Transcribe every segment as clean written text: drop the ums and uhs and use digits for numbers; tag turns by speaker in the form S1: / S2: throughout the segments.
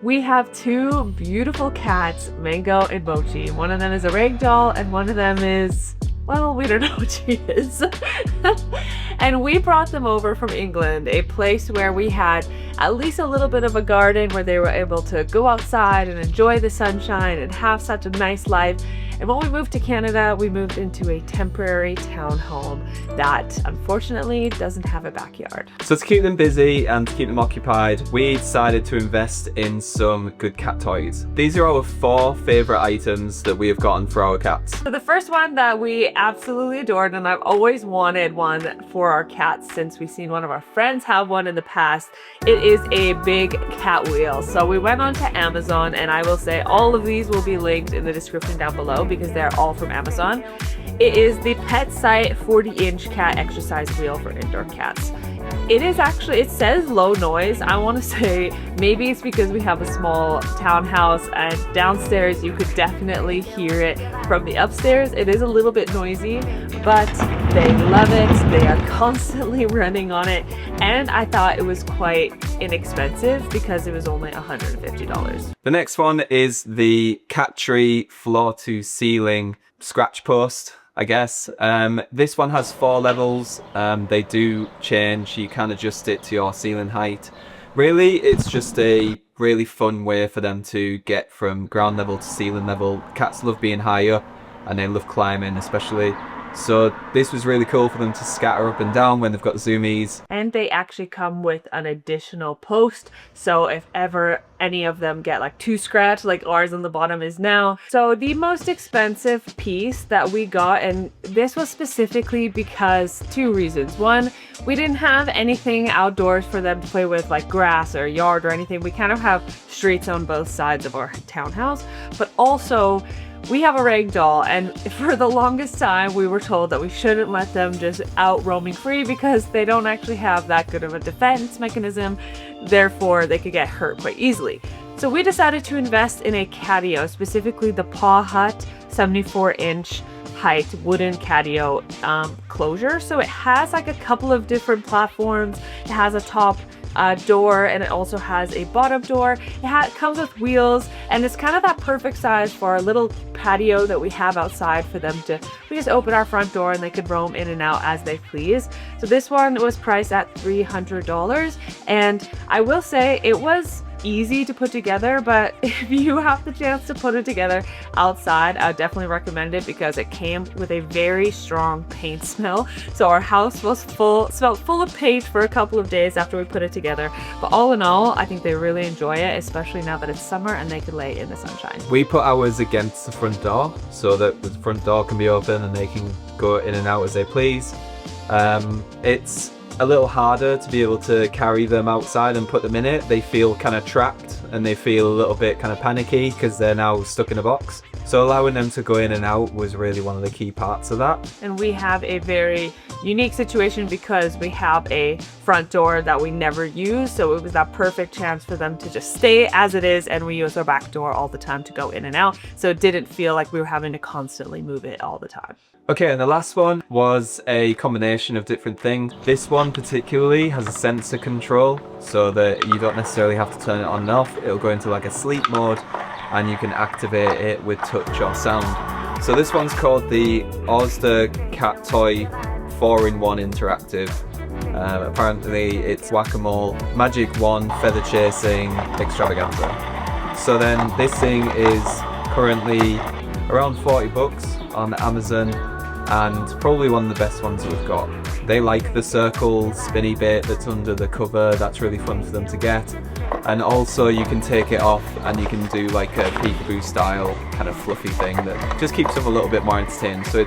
S1: We have two beautiful cats, Mango and Mochi. One of them is a ragdoll and one of them is, well, we don't know what she is. And we brought them over from England, a place where we had at least a little bit of a garden where they were able to go outside and enjoy the sunshine and have such a nice life. And when we moved to Canada, we moved into a temporary townhome that unfortunately doesn't have a backyard.
S2: So to keep them busy and to keep them occupied, we decided to invest in some good cat toys. These are our 4 favourite items that we have gotten for our cats.
S1: So the first one that we absolutely adored, and I've always wanted one for our cats since we've seen one of our friends have one in the past, it is a big cat wheel. So we went onto Amazon, and I will say all of these will be linked in the description down below because they're all from Amazon. It is the Pet Sight 40-inch cat exercise wheel for indoor cats. It is actually, it says low noise. I want to say maybe it's because we have a small townhouse and downstairs you could definitely hear it from the upstairs. It is a little bit noisy, but they love it. They are constantly running on it. And I thought it was quite inexpensive because it was only $150.
S2: The next one is the cat tree floor to ceiling scratch post, I guess. This one has 4 levels. They do change. You can adjust it to your ceiling height. Really, it's just a really fun way for them to get from ground level to ceiling level. Cats love being high up and they love climbing especially. So this was really cool for them to scatter up and down when they've got zoomies.
S1: And they actually come with an additional post. So if ever any of them get like too scratched, like ours on the bottom is now. So the most expensive piece that we got, and this was specifically because 2 reasons. One, we didn't have anything outdoors for them to play with, like grass or yard or anything. We kind of have streets on both sides of our townhouse, but also we have a rag doll, and for the longest time we were told that we shouldn't let them just out roaming free because they don't actually have that good of a defense mechanism, therefore they could get hurt quite easily. So we decided to invest in a Catio, specifically the Paw Hut 74-inch height wooden Catio closure. So it has like a couple of different platforms. It has a top door, and it also has a bottom door. It comes with wheels, and it's kind of that perfect size for our little patio that we have outside for them to, we just open our front door and they could roam in and out as they please. So this one was priced at $300, and I will say it was easy to put together, but if you have the chance to put it together outside, I would definitely recommend it because it came with a very strong paint smell. So our house was smelled full of paint for a couple of days after we put it together. But all in all, I think they really enjoy it, especially now that it's summer and they can lay in the sunshine.
S2: We put ours against the front door so that the front door can be open and they can go in and out as they please. It's a little harder to be able to carry them outside and put them in it. They feel kind of trapped and they feel a little bit kind of panicky because they're now stuck in a box. So allowing them to go in and out was really one of the key parts of that.
S1: And we have a very unique situation because we have a front door that we never use. So it was that perfect chance for them to just stay as it is, and we use our back door all the time to go in and out. So it didn't feel like we were having to constantly move it all the time.
S2: Okay, and the last one was a combination of different things. This one particularly has a sensor control so that you don't necessarily have to turn it on and off. It'll go into like a sleep mode and you can activate it with touch or sound. So this one's called the Oyster Cat Toy 4-in-1 Interactive. Apparently it's whack-a-mole, magic wand, feather chasing, extravaganza. So then this thing is currently around 40 bucks on Amazon, and probably one of the best ones that we've got. They like the circle spinny bit that's under the cover. That's really fun for them to get. And also you can take it off and you can do like a peekaboo style kind of fluffy thing that just keeps them a little bit more entertained. So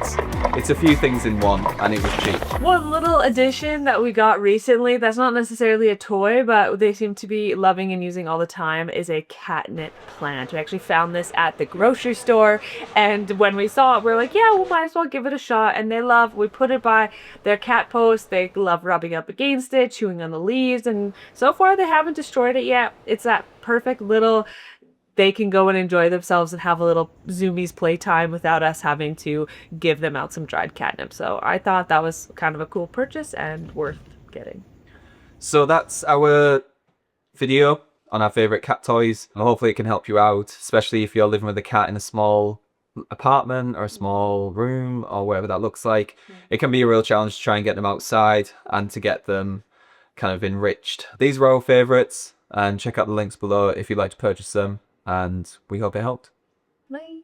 S2: it's a few things in one, and it was cheap.
S1: One little addition that we got recently that's not necessarily a toy, but they seem to be loving and using all the time, is a catnip plant. We actually found this at the grocery store, and when we saw it, we were like, yeah, we might as well give it a shot. And we put it by their cat post. They love rubbing up against it, chewing on the leaves, and so far they haven't destroyed it yet. It's that perfect little, they can go and enjoy themselves and have a little zoomies playtime without us having to give them out some dried catnip. So I thought that was kind of a cool purchase and worth getting.
S2: So that's our video on our favourite cat toys, and hopefully it can help you out, especially if you're living with a cat in a small apartment or a small room or whatever that looks like. It can be a real challenge to try and get them outside and to get them kind of enriched. These were our favourites, and check out the links below if you'd like to purchase them, and we hope it helped.
S1: Bye.